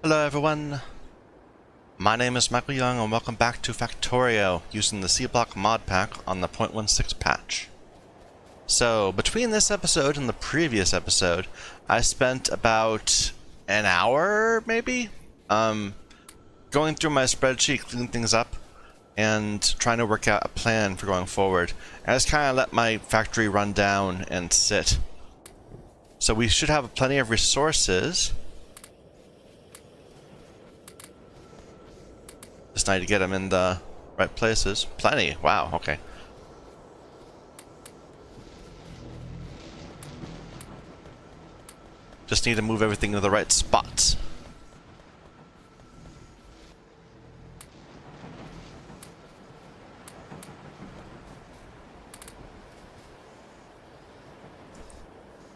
Hello everyone, my name is Michael Young and welcome back to Factorio using the C-Block mod pack on the 0.16 patch. So, between this episode and the previous episode, I spent about an hour, maybe, going through my spreadsheet, cleaning things up, and trying to work out a plan for going forward. And I just kind of let my factory run down and sit. So we should have plenty of resources. Just need to get them in the right places. Plenty. Wow, okay. Just need to move everything to the right spots.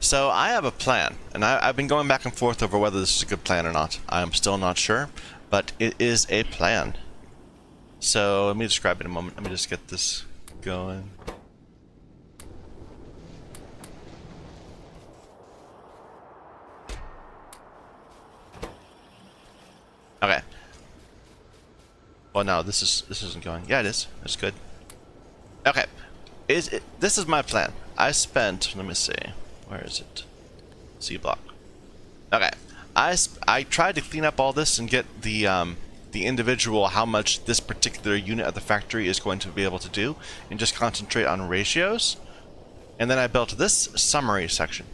So I have a plan, and I've been going back and forth over whether this is a good plan or not. I'm still not sure, but it is a plan. So let me describe it in a moment. Let me just get this going. Okay. Well, no, this isn't going. Yeah, it is. It's good. Okay. This is my plan. I spent. Let me see. Where is it? C-Block. Okay. I tried to clean up all this and get the individual how much this particular unit of the factory is going to be able to do, and just concentrate on ratios. And then I built this summary section,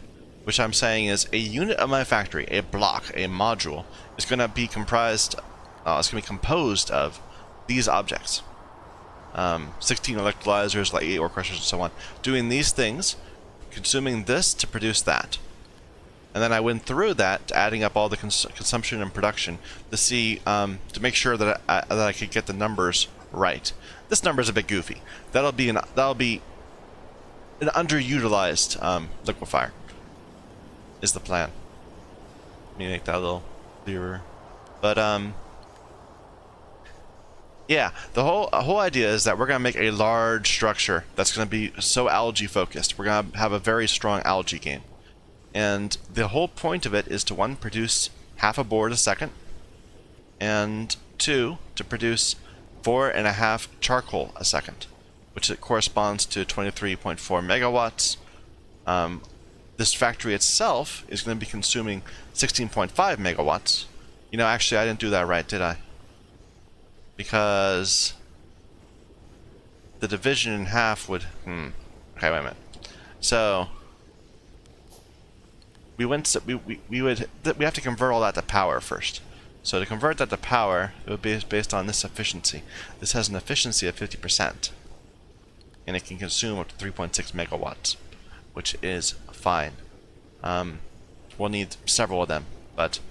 which I'm saying is a unit of my factory, a block, a module, is going to be composed of these objects. 16 electrolyzers, like 8 ore crushers, and so on, doing these things, consuming this to produce that. And then I went through that, adding up all the consumption and production to see, to make sure that I could get the numbers right. This number is a bit goofy. That'll be an underutilized liquefier. Is the plan. Let me make that a little clearer. But yeah, the whole idea is that we're gonna make a large structure that's gonna be so algae focused. We're gonna have a very strong algae game. And the whole point of it is to, one, produce half a board a second, and two, to produce 4.5 charcoal a second, which it corresponds to 23.4 megawatts. This factory itself is going to be consuming 16.5 megawatts. You know, actually, I didn't do that right, did I? Because the division in half would... Okay, wait a minute. So... we have to convert all that to power first. So to convert that to power, it would be based on this efficiency. This has an efficiency of 50%, and it can consume up to 3.6 megawatts, which is fine. We'll need several of them, but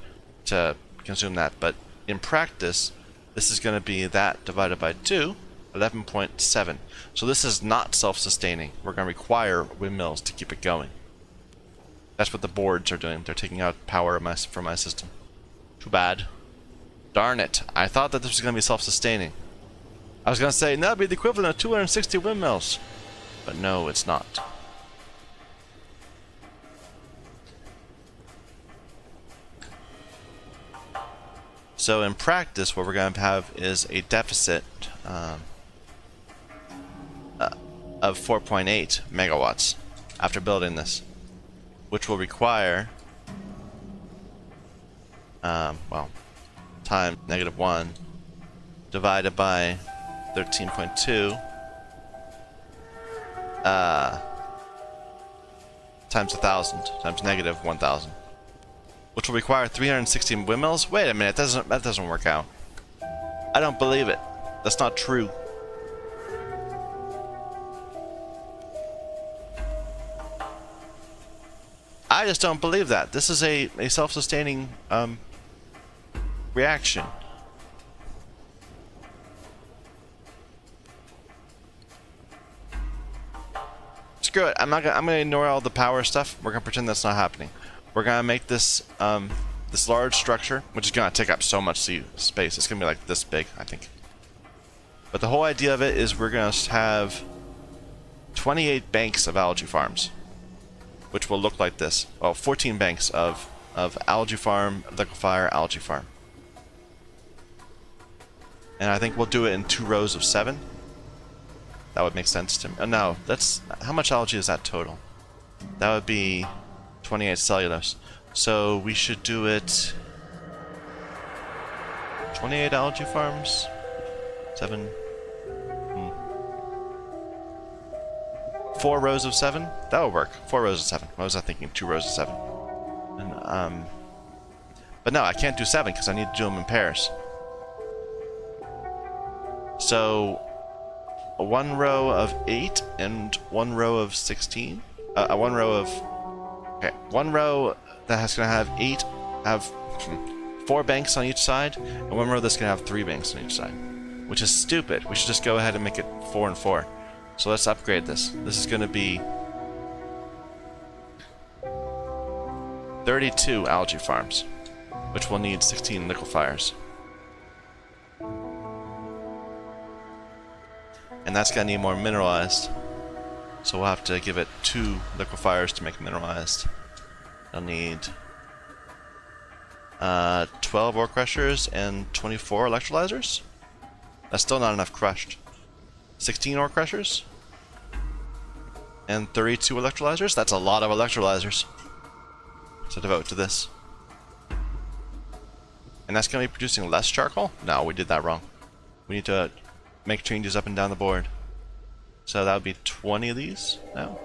to consume that. But in practice, this is going to be that divided by 2, 11.7. So this is not self-sustaining. We're going to require windmills to keep it going. That's what the boards are doing. They're taking out power from my system. Too bad. Darn it. I thought that this was going to be self-sustaining. I was going to say, no, it'd be the equivalent of 260 windmills. But no, it's not. So in practice, what we're going to have is a deficit of 4.8 megawatts after building this, which will require, well, times -1 divided by 13.2 times 1,000 times -1,000, which will require 360 windmills. Wait a minute, that doesn't work out. I don't believe it. That's not true. I just don't believe that. This is a self-sustaining reaction. Screw it. I'm gonna ignore all the power stuff. We're gonna pretend that's not happening. We're gonna make this this large structure, which is gonna take up so much space. It's gonna be like this big, I think. But the whole idea of it is we're gonna have 28 banks of algae farms, which will look like this. Well, 14 banks of algae farm, liquefier, algae farm. And I think we'll do it in 2 rows of 7. That would make sense to me. No, that's... How much algae is that total? That would be 28 cellulose. So we should do it... 28 algae farms? 7... 4 rows of 7? That would work. 4 rows of 7. What was I thinking? 2 rows of 7. And, but no, I can't do 7 because I need to do them in pairs. So... 1 row of 8 and 1 row of 16? 1 row of... Okay, 1 row that's going to have 8... have 4 banks on each side, and 1 row that's going to have 3 banks on each side. Which is stupid. We should just go ahead and make it 4 and 4. So let's upgrade this. This is going to be 32 algae farms, which will need 16 liquefiers. And that's going to need more mineralized. So we'll have to give it 2 liquefiers to make mineralized. I'll need 12 ore crushers and 24 electrolyzers. That's still not enough crushed. 16 ore crushers and 32 electrolyzers. That's a lot of electrolyzers to devote to this. And that's going to be producing less charcoal? No, we did that wrong. We need to make changes up and down the board. So that would be 20 of these? No.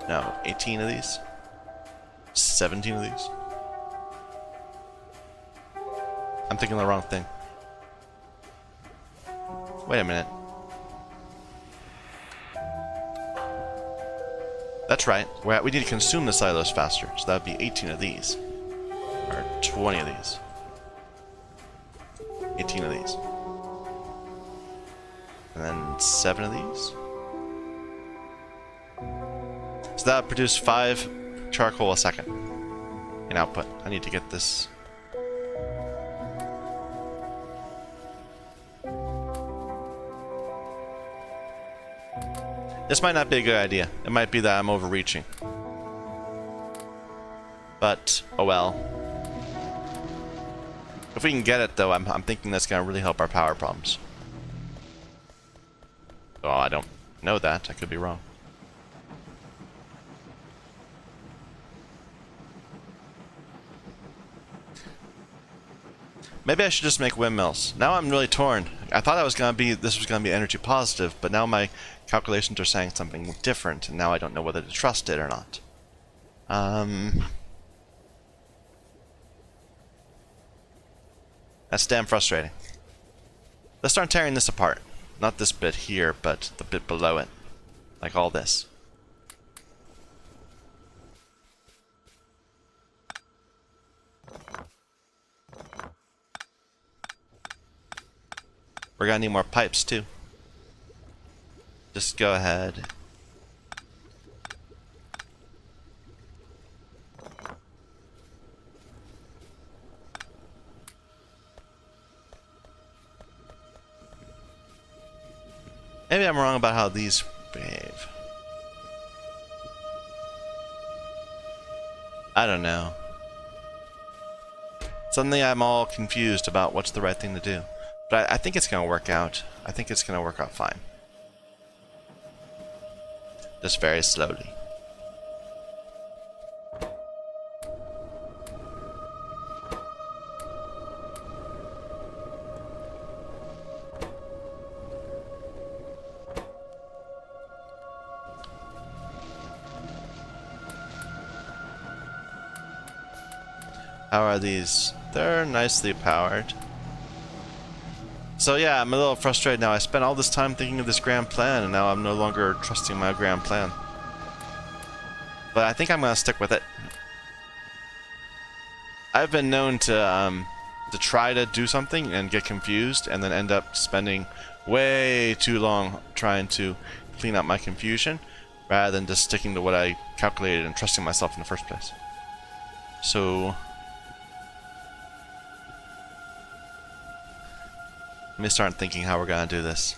No, 18 of these. 17 of these. I'm thinking the wrong thing. Wait a minute. That's right. We need to consume the cellulose faster, so that would be 18 of these. Or 20 of these. 18 of these. And then 7 of these. So that would produce 5 charcoal a second in output. I need to get this. This might not be a good idea. It might be that I'm overreaching. But, oh well. If we can get it, though, I'm thinking that's going to really help our power problems. Oh, I don't know that. I could be wrong. Maybe I should just make windmills. Now I'm really torn. I thought this was gonna be energy positive, but now my calculations are saying something different, and now I don't know whether to trust it or not. That's damn frustrating. Let's start tearing this apart. Not this bit here, but the bit below it. Like all this. We're gonna need more pipes too. Just go ahead. Maybe I'm wrong about how these behave. I don't know. Suddenly I'm all confused about what's the right thing to do. But I think it's going to work out. I think it's going to work out fine. Just very slowly. How are these? They're nicely powered. So yeah, I'm a little frustrated now. I spent all this time thinking of this grand plan, and now I'm no longer trusting my grand plan. But I think I'm going to stick with it. I've been known to try to do something and get confused, and then end up spending way too long trying to clean up my confusion, rather than just sticking to what I calculated and trusting myself in the first place. So let me start thinking how we're going to do this.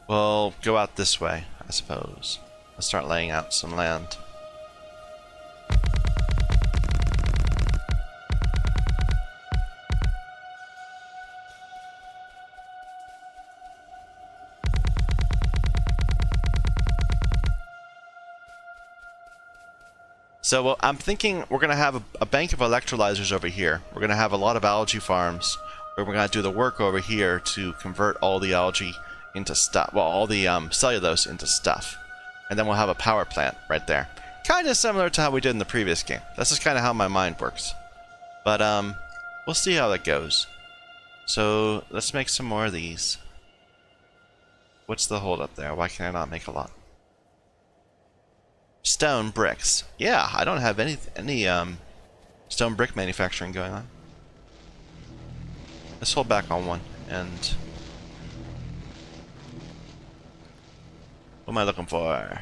We'll go out this way, I suppose. Let's start laying out some land. So well, I'm thinking we're going to have a bank of electrolyzers over here. We're going to have a lot of algae farms where we're going to do the work over here to convert all the algae into stuff. Well, all the cellulose into stuff. And then we'll have a power plant right there. Kind of similar to how we did in the previous game. That's just kind of how my mind works. But we'll see how that goes. So let's make some more of these. What's the hold up there? Why can I not make a lot? Stone bricks. Yeah, I don't have any stone brick manufacturing going on. Let's hold back on one. And what am I looking for? I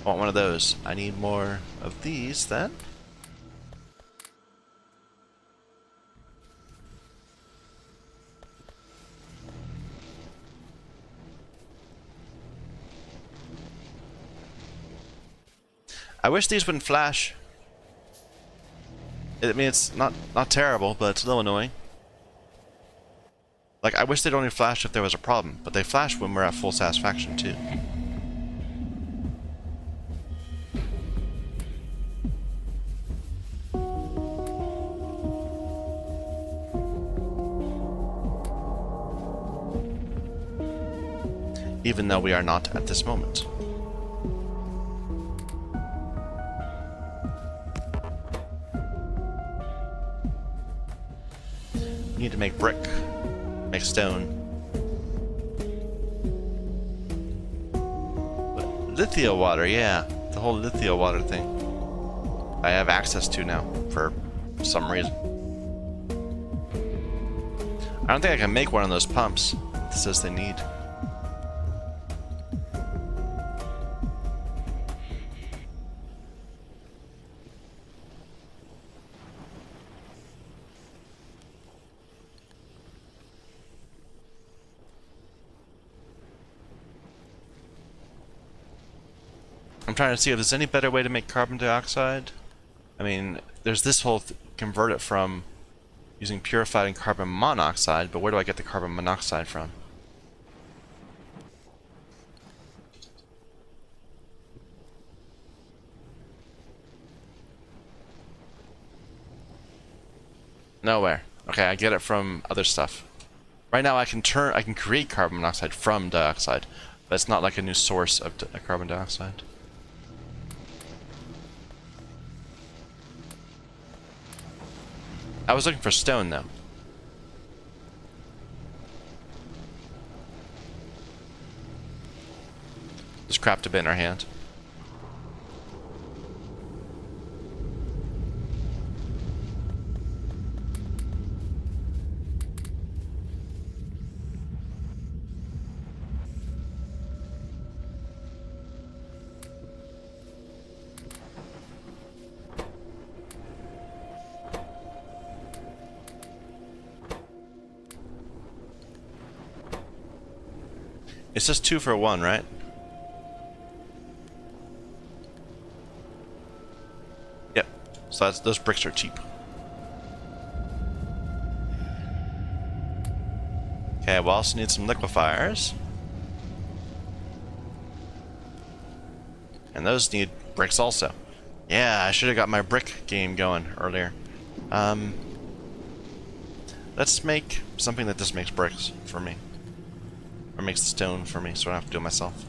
want one of those. I need more of these then. I wish these wouldn't flash. I mean, it's not terrible, but it's a little annoying. Like, I wish they'd only flash if there was a problem, but they flash when we're at full satisfaction, too. Even though we are not at this moment. Need to make brick, make stone. Lithia water, yeah, the whole lithia water thing. I have access to now for some reason. I don't think I can make one of those pumps it says they need. I'm trying to see if there's any better way to make carbon dioxide. I mean, there's this whole convert it from using purified and carbon monoxide, but where do I get the carbon monoxide from? Nowhere. Okay, I get it from other stuff. Right now I can create carbon monoxide from dioxide, but it's not like a new source of carbon dioxide. I was looking for stone, though. Just crapped a bit in our hand. It's just 2 for 1, right? Yep. So those bricks are cheap. Okay, we also need some liquefiers. And those need bricks also. Yeah, I should have got my brick game going earlier. Let's make something that just makes bricks for me. Or makes the stone for me, so I don't have to do it myself.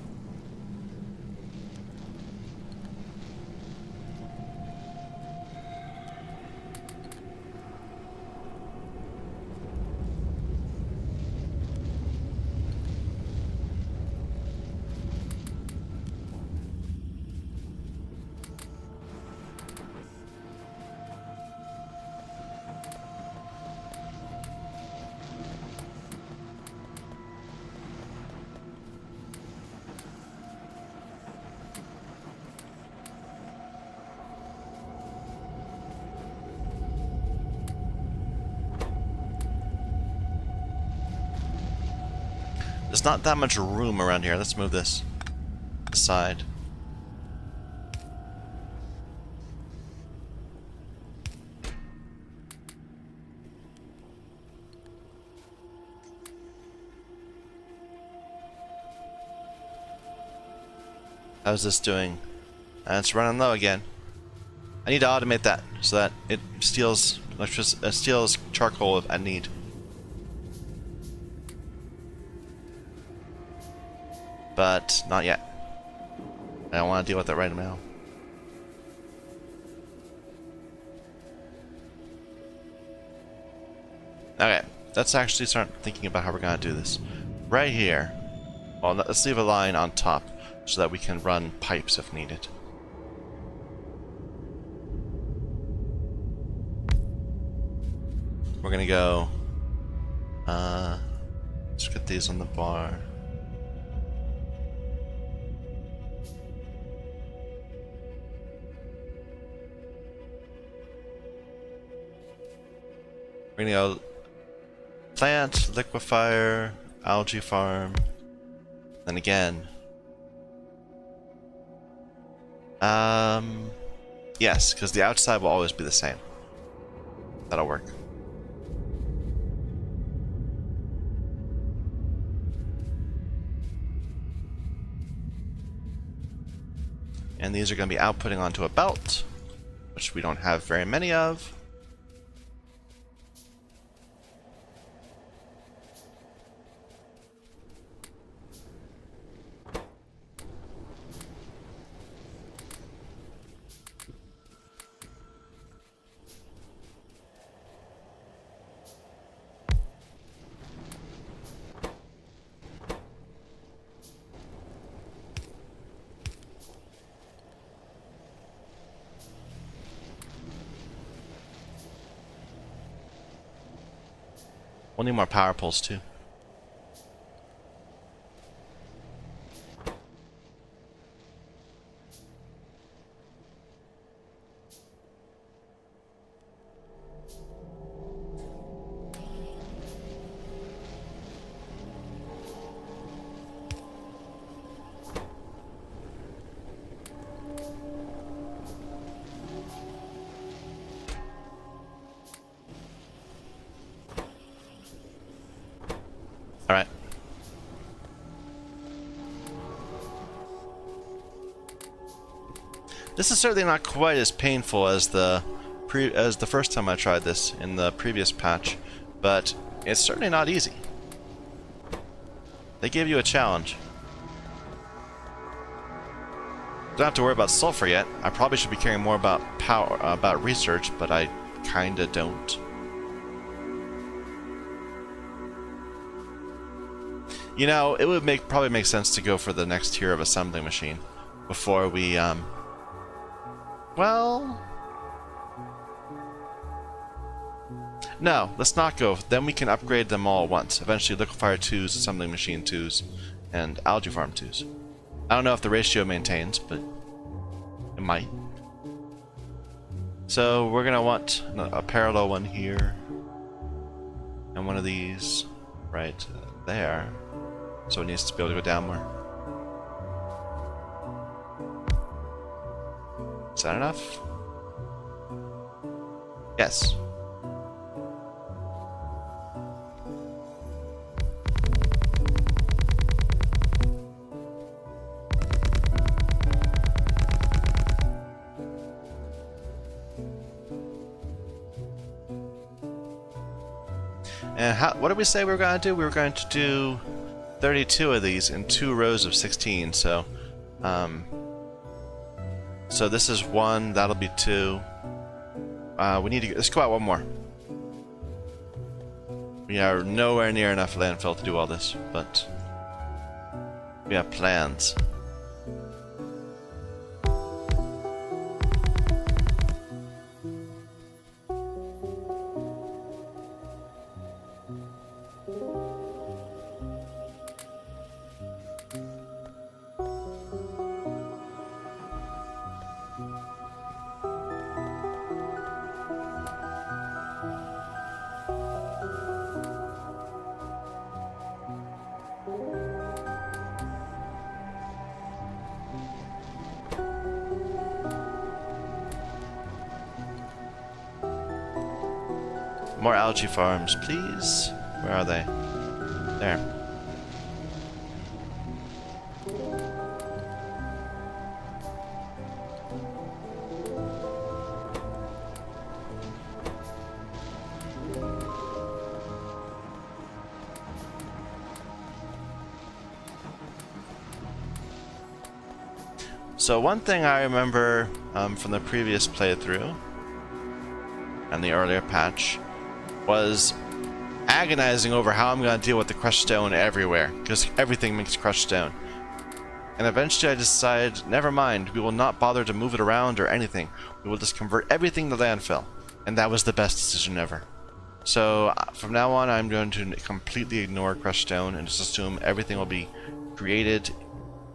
There's not that much room around here. Let's move this aside. How's this doing And it's running low again. I need to automate that so that it steals steals charcoal if I need. But not yet. I don't want to deal with it right now. Okay, let's actually start thinking about how we're going to do this. Right here. Well, let's leave a line on top so that we can run pipes if needed. We're gonna go, let's get these on the bar. We're gonna go plant, liquefier, algae farm, then again. Yes, because the outside will always be the same. That'll work. And these are going to be outputting onto a belt, which we don't have very many of. We'll need more power poles too. Alright. This is certainly not quite as painful as the first time I tried this in the previous patch, but it's certainly not easy. They gave you a challenge. Don't have to worry about sulfur yet. I probably should be caring more about about research, but I kinda don't. You know, it would probably make sense to go for the next tier of assembling machine before we, well... No, let's not go. Then we can upgrade them all at once. Eventually, liquefier 2s, assembling machine 2s, and algae farm 2s. I don't know if the ratio maintains, but it might. So we're gonna want a parallel one here, and one of these right there. So it needs to be able to go down more. Is that enough? Yes. And what did we say we were going to do? We were going to do 32 of these in 2 rows of 16. So, so this is 1. That'll be 2. We need to let's go out one more. We are nowhere near enough landfill to do all this, but we have plans. More algae farms, please. Where are they? There. So one thing I remember from the previous playthrough and the earlier patch was agonizing over how I'm going to deal with the crushed stone everywhere, because everything makes crushed stone. And eventually I decided, never mind, we will not bother to move it around or anything. We will just convert everything to landfill. And that was the best decision ever. So from now on, I'm going to completely ignore crushed stone and just assume everything will be created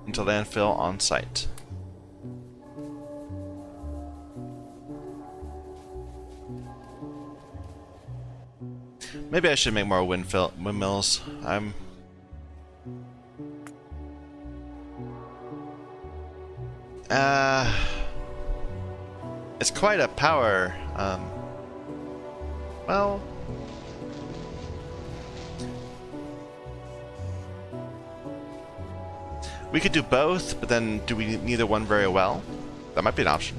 into landfill on site. Maybe I should make more windmills. It's quite a power. Well, we could do both, but then do we neither one very well? That might be an option.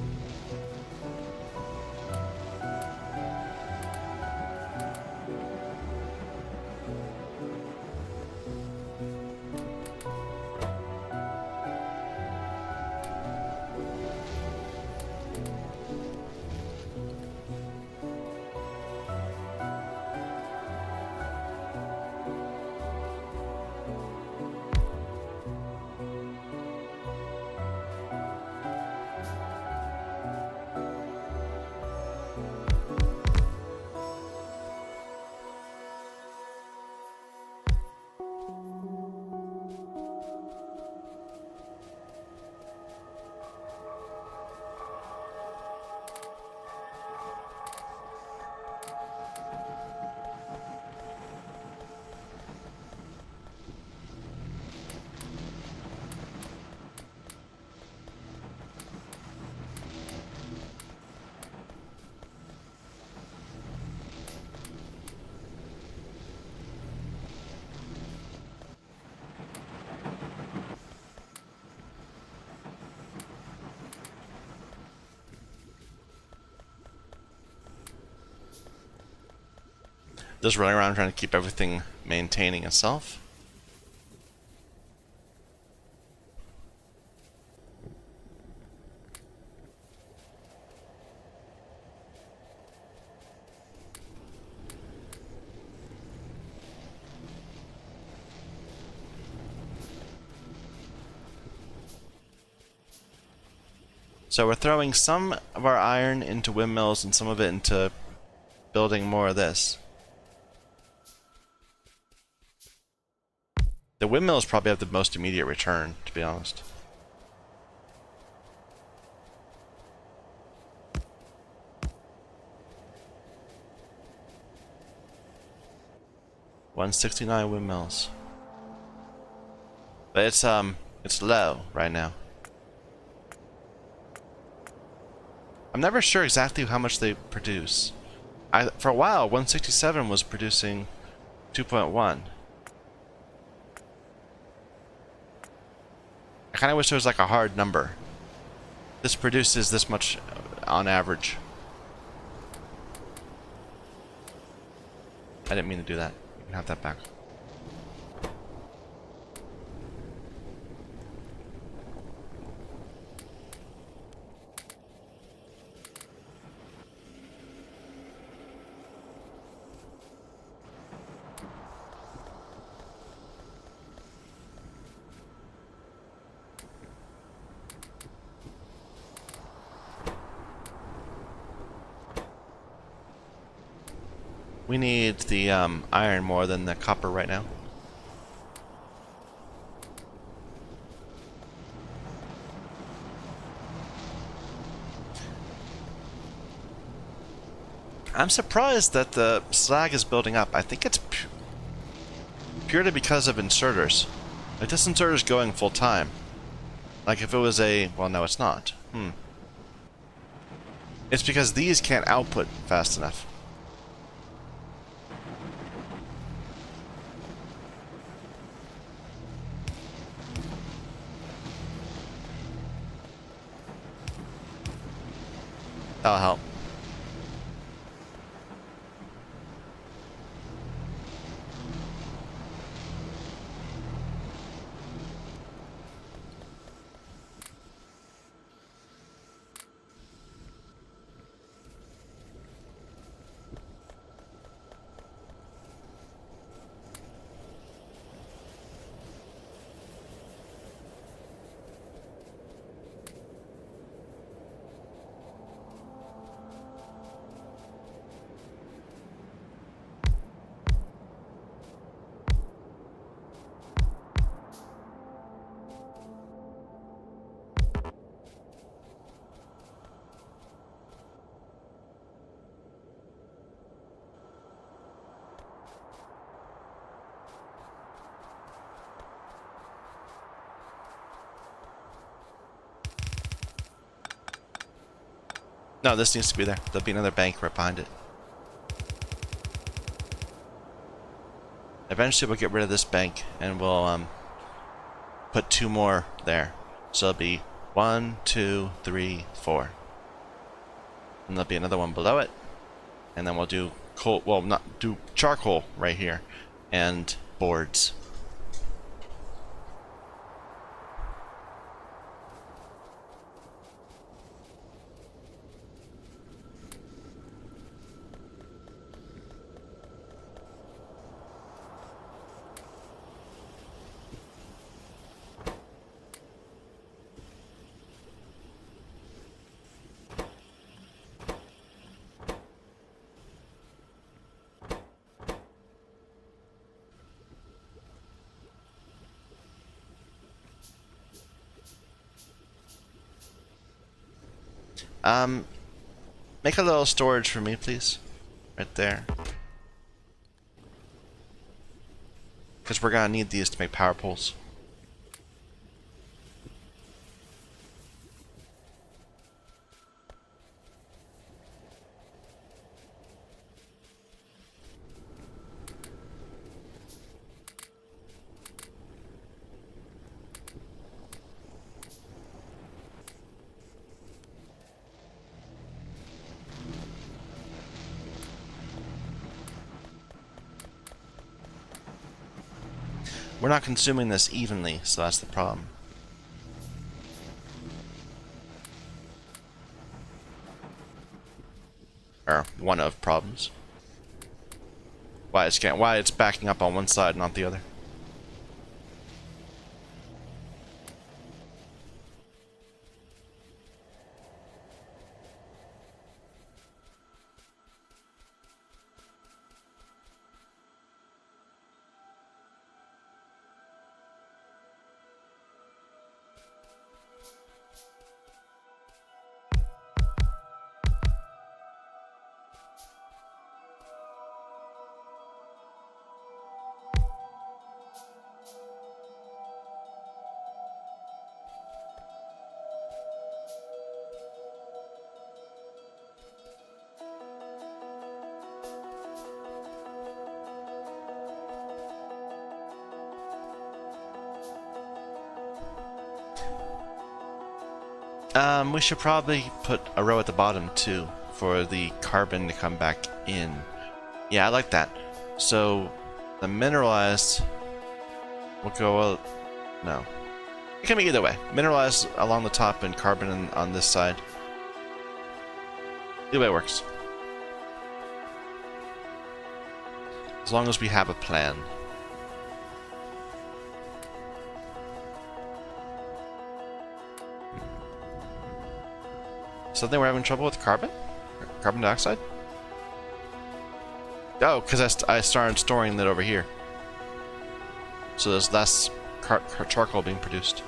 Just running around trying to keep everything maintaining itself. So we're throwing some of our iron into windmills and some of it into building more of this. The windmills probably have the most immediate return, to be honest. $169 windmills. But it's low right now. I'm never sure exactly how much they produce. For a while, 167 was producing 2.1. I kind of wish there was like a hard number. This produces this much on average. I didn't mean to do that. You can have that back. We need the iron more than the copper right now. I'm surprised that the slag is building up. I think it's purely because of inserters. Like this inserter's going full time. Like if it was a... well, no, it's not. It's because these can't output fast enough. That'll help. No, this needs to be there. There'll be another bank right behind it. Eventually we'll get rid of this bank and we'll put 2 more there. So it'll be 1, 2, 3, 4. And there'll be another one below it. And then we'll do coal, well, not do charcoal right here. And boards. Make a little storage for me, please. Right there. Because we're gonna need these to make power poles. We're not consuming this evenly, so that's the problem. Or one of problems. Why it's backing up on one side, not the other. We should probably put a row at the bottom too for the carbon to come back in. Yeah, I like that. So the mineralized will go. No, it can be either way. Mineralized along the top and carbon on this side. Either way works. As long as we have a plan. Something we're having trouble with carbon? Carbon dioxide? Oh, because I started storing that over here. So there's less charcoal being produced.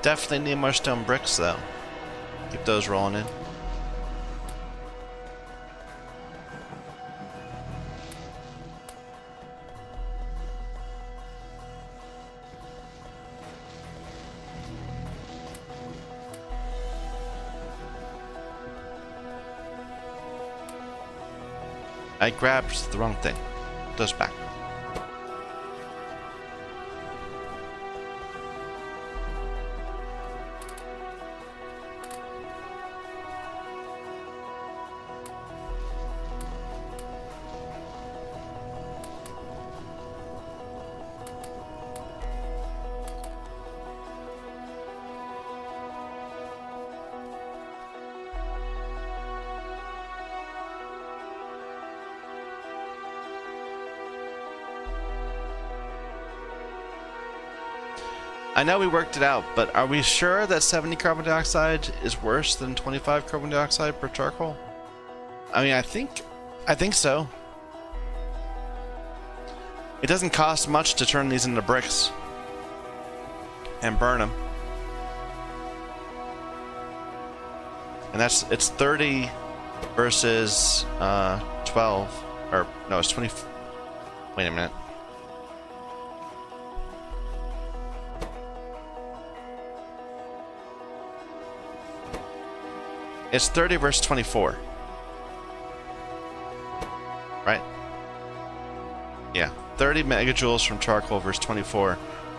Definitely need more stone bricks though. Keep those rolling in. I grabbed the wrong thing. Put those back. I know we worked it out, but are we sure that 70 carbon dioxide is worse than 25 carbon dioxide per charcoal? I mean, I think so. It doesn't cost much to turn these into bricks and burn them. And it's 30 versus 12, or no, it's 20. Wait a minute. It's 30 versus 24. Right? Yeah, 30 megajoules from charcoal versus 24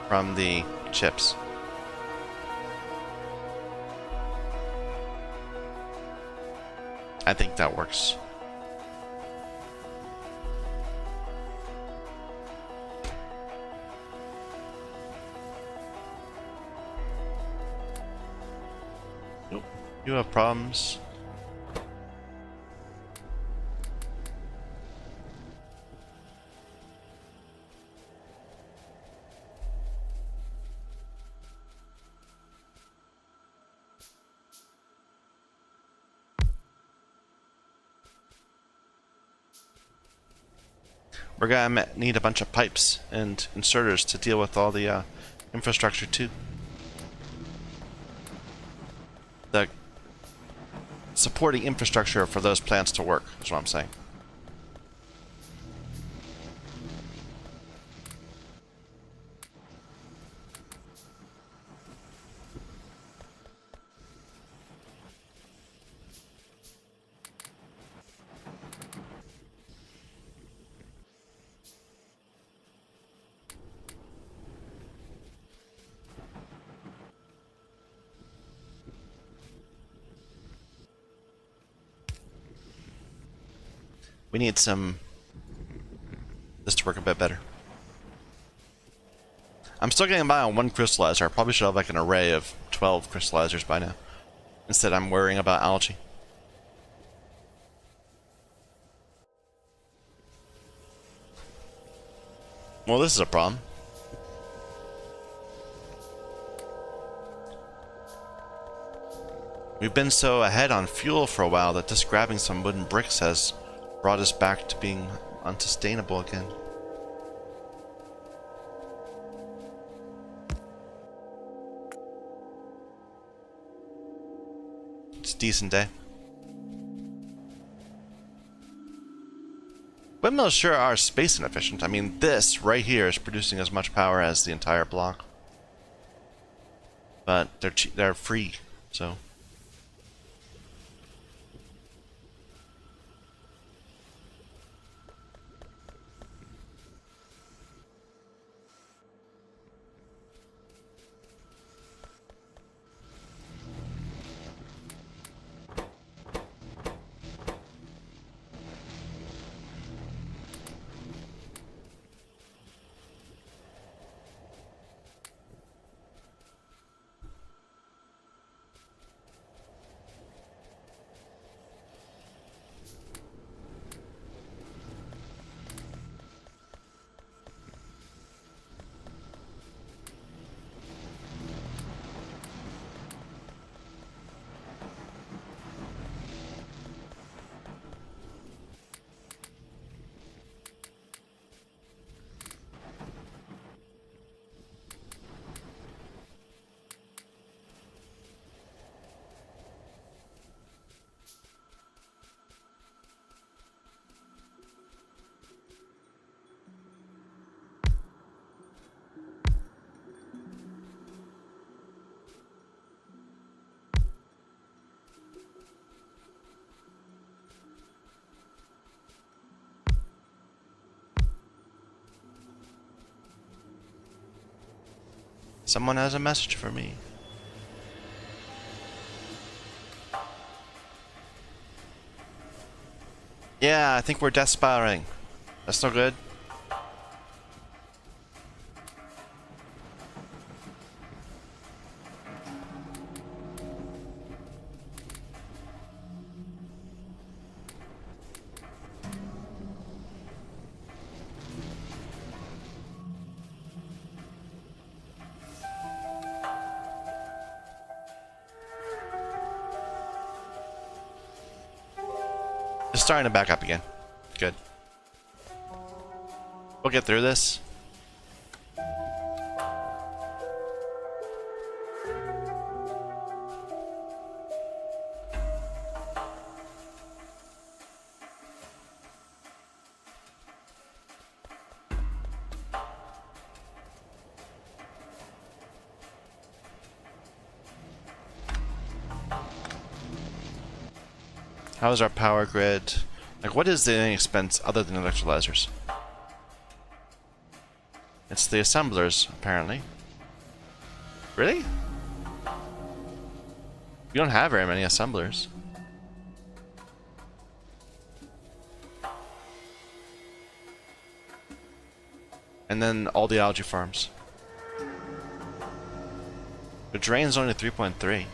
from the chips. I think that works. Nope. You have problems. We're gonna need a bunch of pipes and inserters to deal with all the infrastructure too. The supporting infrastructure for those plants to work is what I'm saying. We need this to work a bit better. I'm still getting by on one crystallizer. I probably should have like an array of 12 crystallizers by now. Instead, I'm worrying about algae. Well, this is a problem. We've been so ahead on fuel for a while that just grabbing some wooden bricks has brought us back to being unsustainable again. It's a decent day. Windmills sure are space inefficient. I mean, this right here is producing as much power as the entire block. But they're free, so... Someone has a message for me. Yeah, I think we're death spiraling. That's no good. It's starting to back up again. Good. We'll get through this. How is our power grid? Like, what is the expense other than electrolyzers? It's the assemblers, apparently. Really? We don't have very many assemblers. And then all the algae farms. The drain's only 3.3.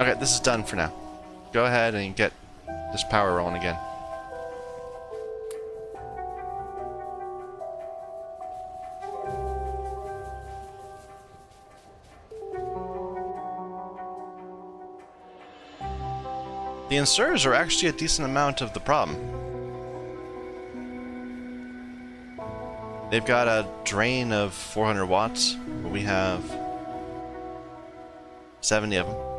Okay, this is done for now. Go ahead and get this power rolling again. The inserters are actually a decent amount of the problem. They've got a drain of 400 watts, but we have 70 of them.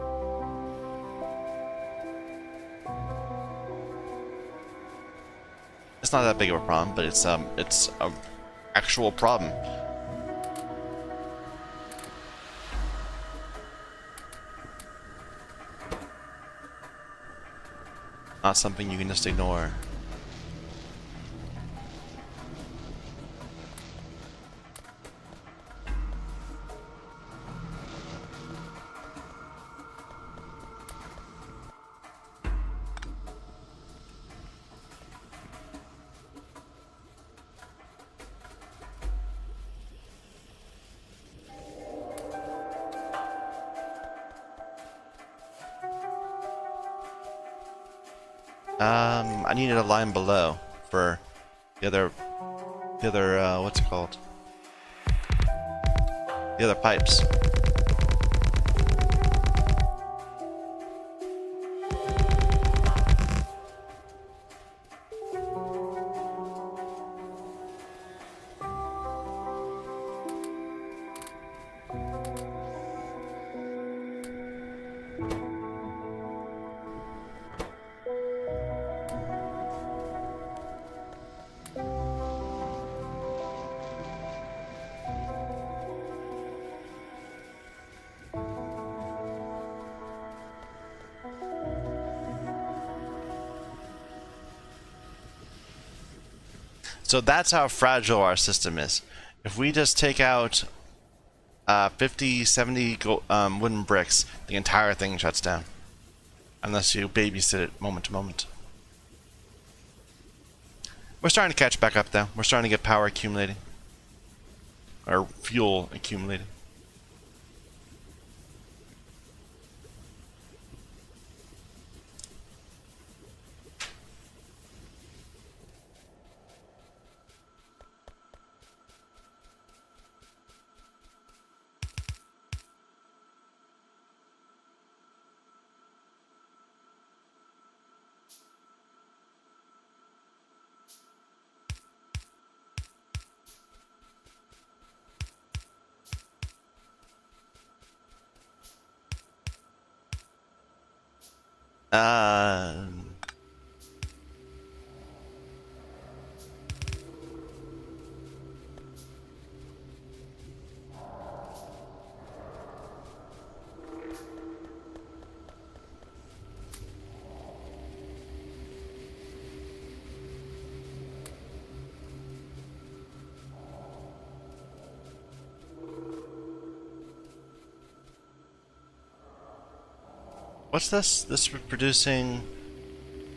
It's not that big of a problem, but it's a actual problem. Not something you can just ignore. I needed a line below for the other, what's it called? The other pipes. So that's how fragile our system is. If we just take out 50, 70 wooden bricks, the entire thing shuts down. Unless you babysit it moment to moment. We're starting to catch back up though. We're starting to get power accumulating. Or fuel accumulating. Uh, what's this? This is producing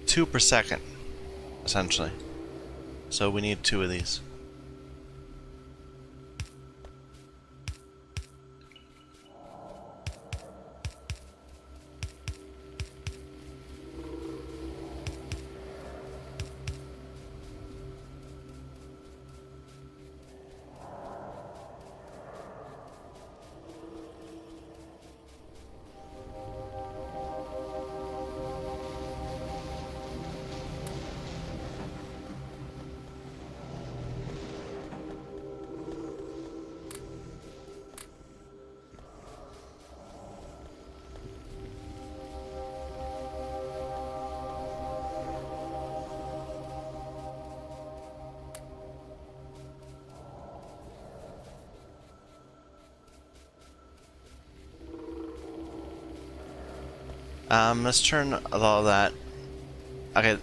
2 per second, essentially. So we need 2 of these. Let's turn all of that. Okay,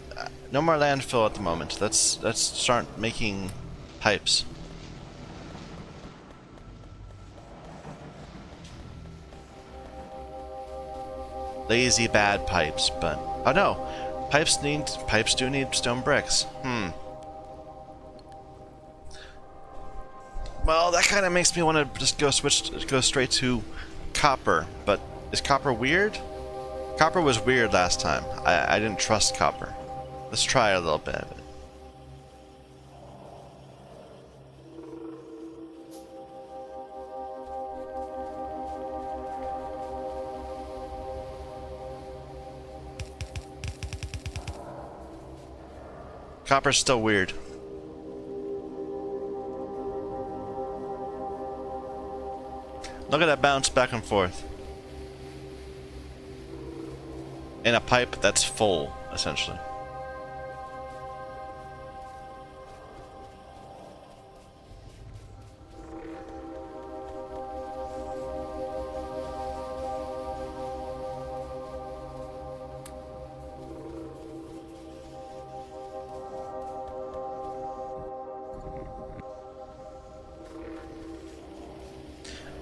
no more landfill at the moment. Let's start making pipes. Lazy bad pipes, but oh no, pipes do need stone bricks. Well, that kind of makes me want to just go straight to copper. But is copper weird? Copper was weird last time. I didn't trust copper. Let's try a little bit of it. Copper's still weird. Look at that bounce back and forth. In a pipe that's full, essentially.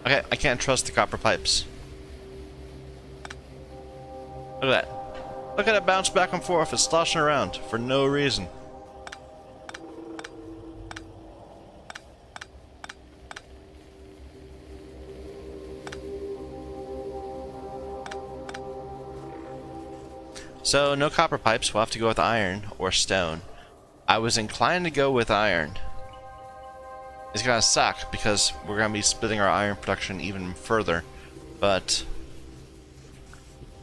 Okay, I can't trust the copper pipes. Look at that. Look at it bounce back and forth. It's sloshing around for no reason. So, no copper pipes. We'll have to go with iron or stone. I was inclined to go with iron. It's gonna suck because we're gonna be splitting our iron production even further, but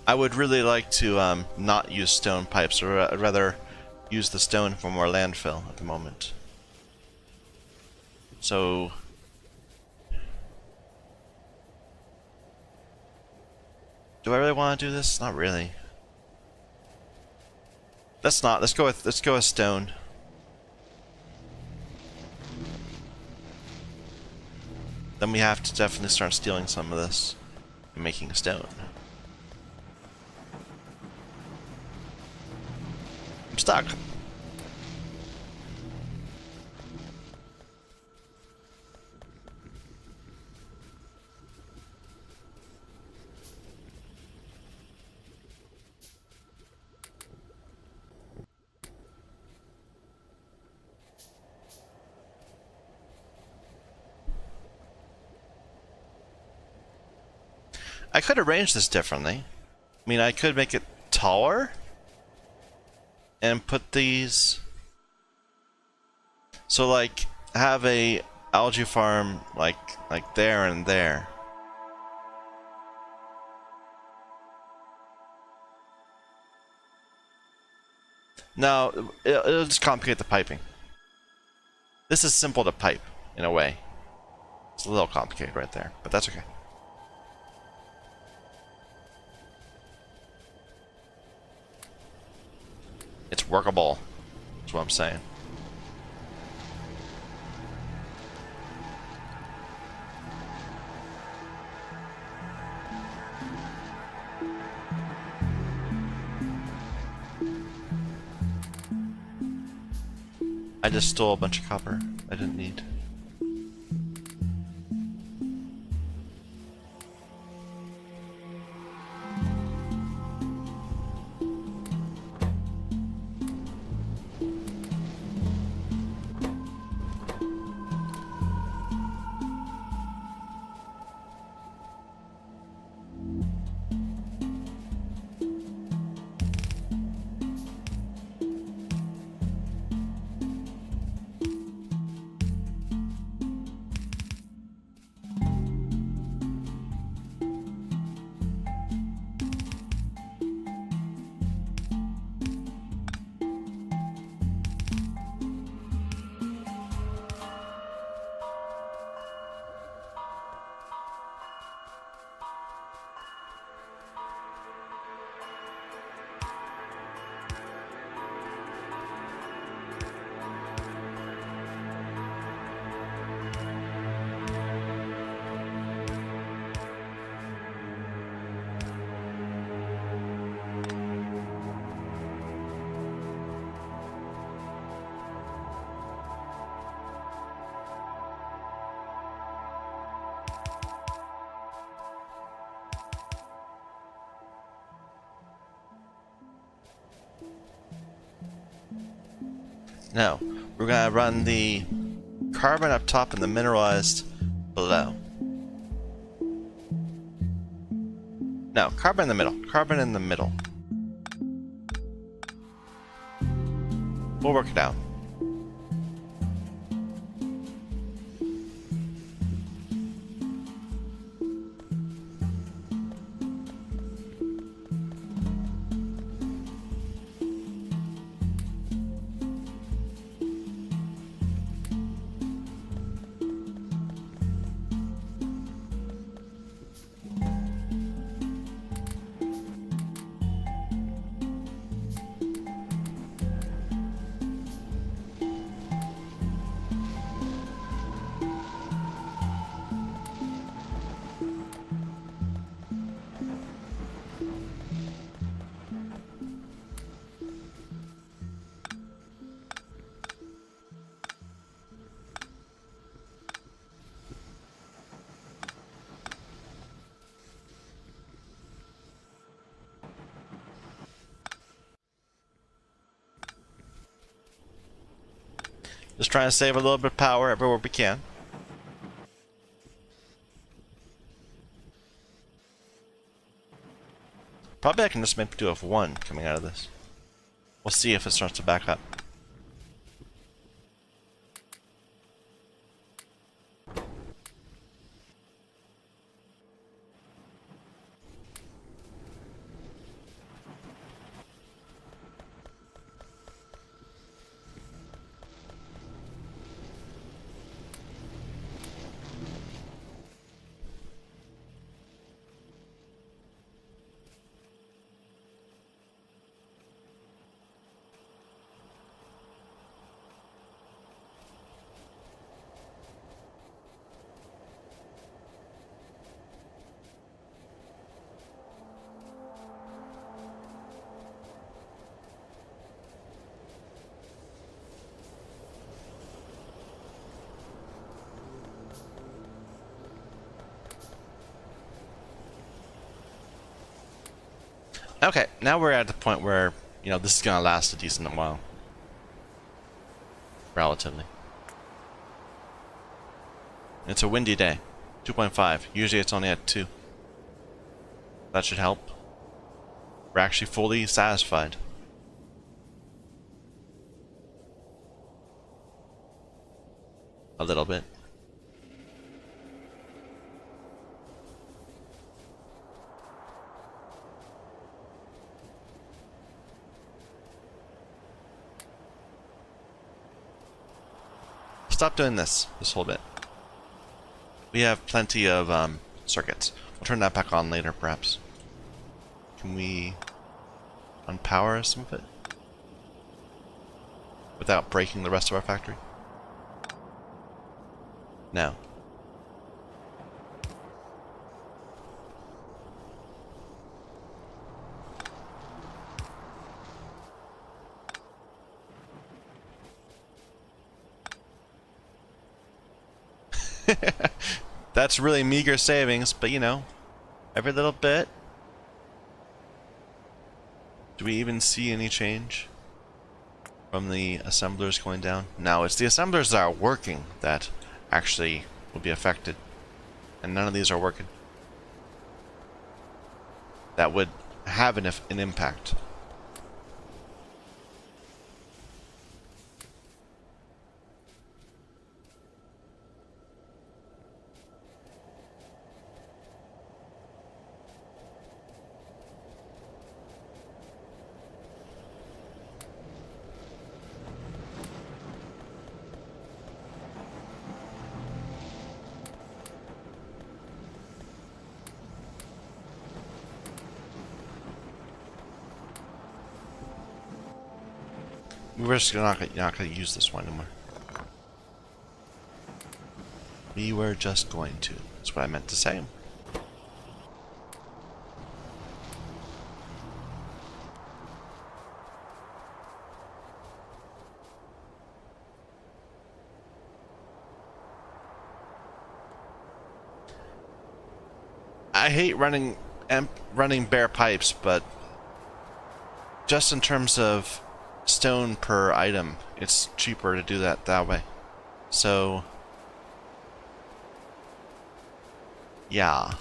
I would really like to not use stone pipes, or I'd rather use the stone for more landfill at the moment. So do I really want to do this? Not really. Let's not. Let's go with stone. Then we have to definitely start stealing some of this and making stone. I'm stuck. I could arrange this differently. I mean, I could make it taller and put these, so like have a algae farm like there and there. No, it'll just complicate the piping. This is simple to pipe in a way. It's a little complicated right there, but that's okay. It's workable. That's what I'm saying. I just stole a bunch of copper I didn't need. No, we're gonna run the carbon up top and the mineralized below. No, carbon in the middle. Carbon in the middle. We'll work it out. Just trying to save a little bit of power everywhere we can. Probably I can just maybe do F1 coming out of this. We'll see if it starts to back up. Okay, now we're at the point where, you know, this is gonna last a decent while. Relatively. It's a windy day. 2.5. Usually it's only at 2. That should help. We're actually fully satisfied. A little bit. Stop doing this whole bit. We have plenty of circuits. We'll turn that back on later, perhaps. Can we unpower some of it without breaking the rest of our factory? No. That's really meager savings, but you know, every little bit. Do we even see any change from the assemblers going down? No, it's the assemblers that are working that actually will be affected, and none of these are working. That would have an impact. We're just not gonna use this one anymore. We were just going to. That's what I meant to say. I hate running bare pipes, but just in terms of stone per item, it's cheaper to do that way. So, yeah.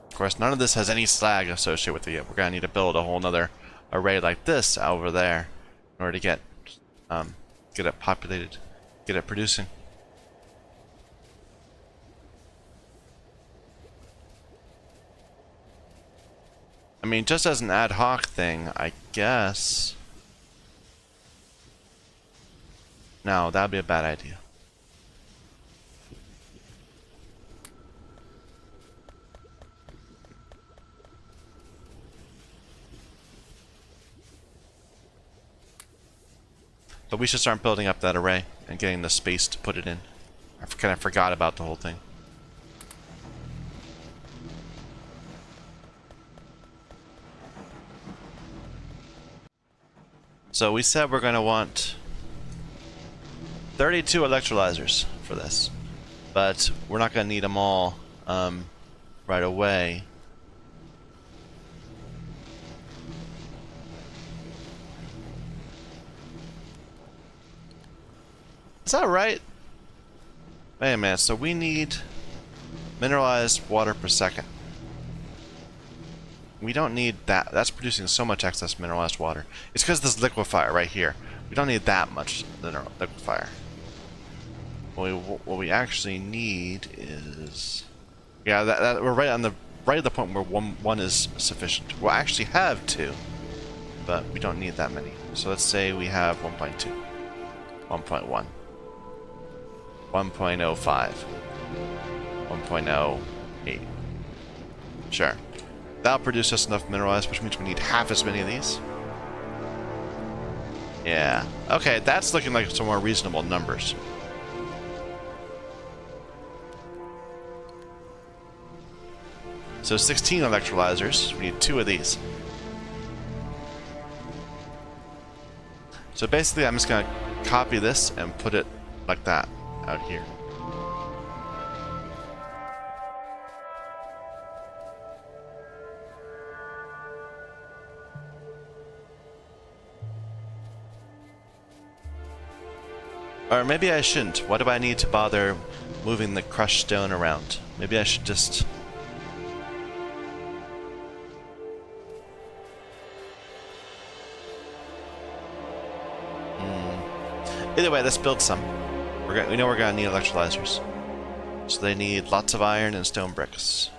Of course, none of this has any slag associated with it yet. We're gonna need to build a whole nother array like this over there in order to get it populated, get it producing. I mean, just as an ad hoc thing, I guess. No, that'd be a bad idea. But we should start building up that array and getting the space to put it in. I kind of forgot about the whole thing. So we said we're going to want 32 electrolyzers for this, but we're not going to need them all right away. Is that right? Wait a minute, so we need mineralized water per second. We don't need that. That's producing so much excess mineralized water. It's because this liquefier right here. We don't need that much liquefier. What we actually need is... Yeah, we're right at the point where one is sufficient. We'll actually have 2, but we don't need that many. So let's say we have 1.2, 1.1. 1.05, 1.08. Sure. That'll produce us enough mineralized, which means we need half as many of these. Yeah. Okay, that's looking like some more reasonable numbers. So 16 electrolyzers. We need 2 of these. So basically, I'm just going to copy this and put it like that out here. Or maybe I shouldn't. Why do I need to bother moving the crushed stone around? Maybe I should just... Either way, let's build some. We know we're going to need electrolyzers. So they need lots of iron and stone bricks.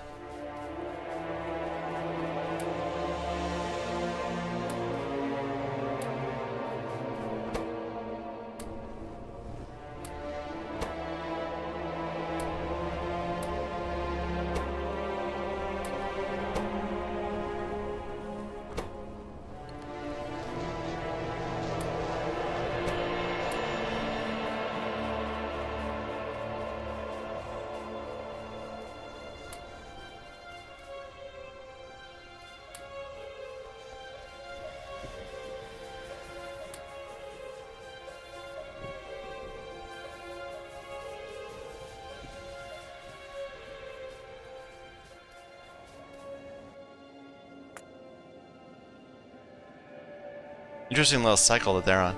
Interesting little cycle that they're on.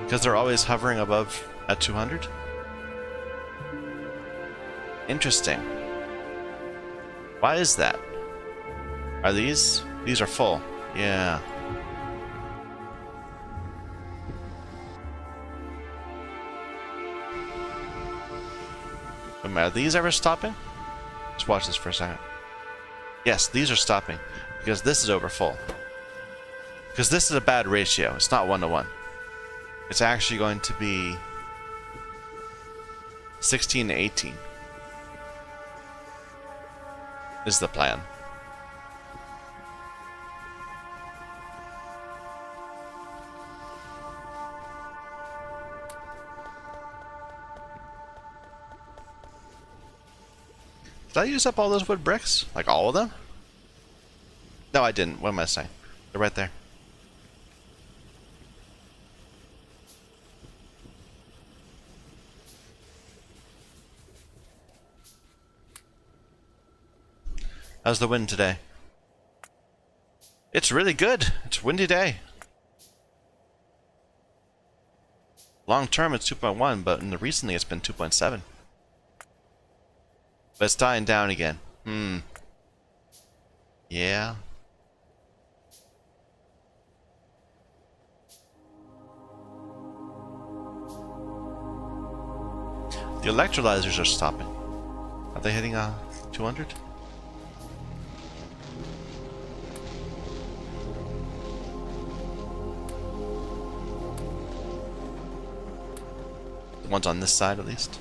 Because they're always hovering above at 200? Interesting. Why is that? Are these? These are full. Yeah. Wait a minute, are these ever stopping? Let's watch this for a second. Yes, these are stopping. Because this is over full. Because this is a bad ratio. It's not 1-to-1. It's actually going to be 16 to 18. Is the plan. Did I use up all those wood bricks? Like all of them? No, I didn't. What am I saying? They're right there. How's the wind today? It's really good. It's a windy day. Long term it's 2.1, but recently it's been 2.7. But it's dying down again. Yeah. The electrolyzers are stopping. Are they hitting 200? The ones on this side, at least.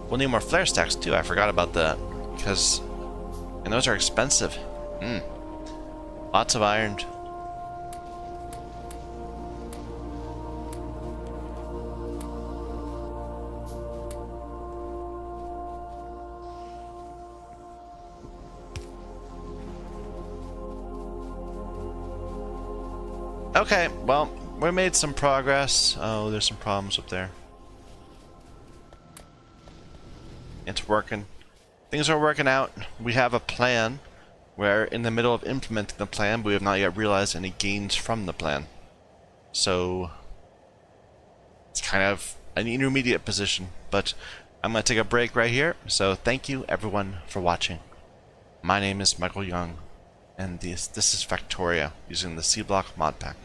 We'll need more flare stacks too. I forgot about that because, and those are expensive. Lots of iron. Okay, well, we made some progress. Oh, there's some problems up there. It's working. Things are working out. We have a plan. We're in the middle of implementing the plan, but we have not yet realized any gains from the plan. So it's kind of an intermediate position, but I'm going to take a break right here. So thank you everyone for watching. My name is Michael Young, and this is Factorio using the C-Block mod pack.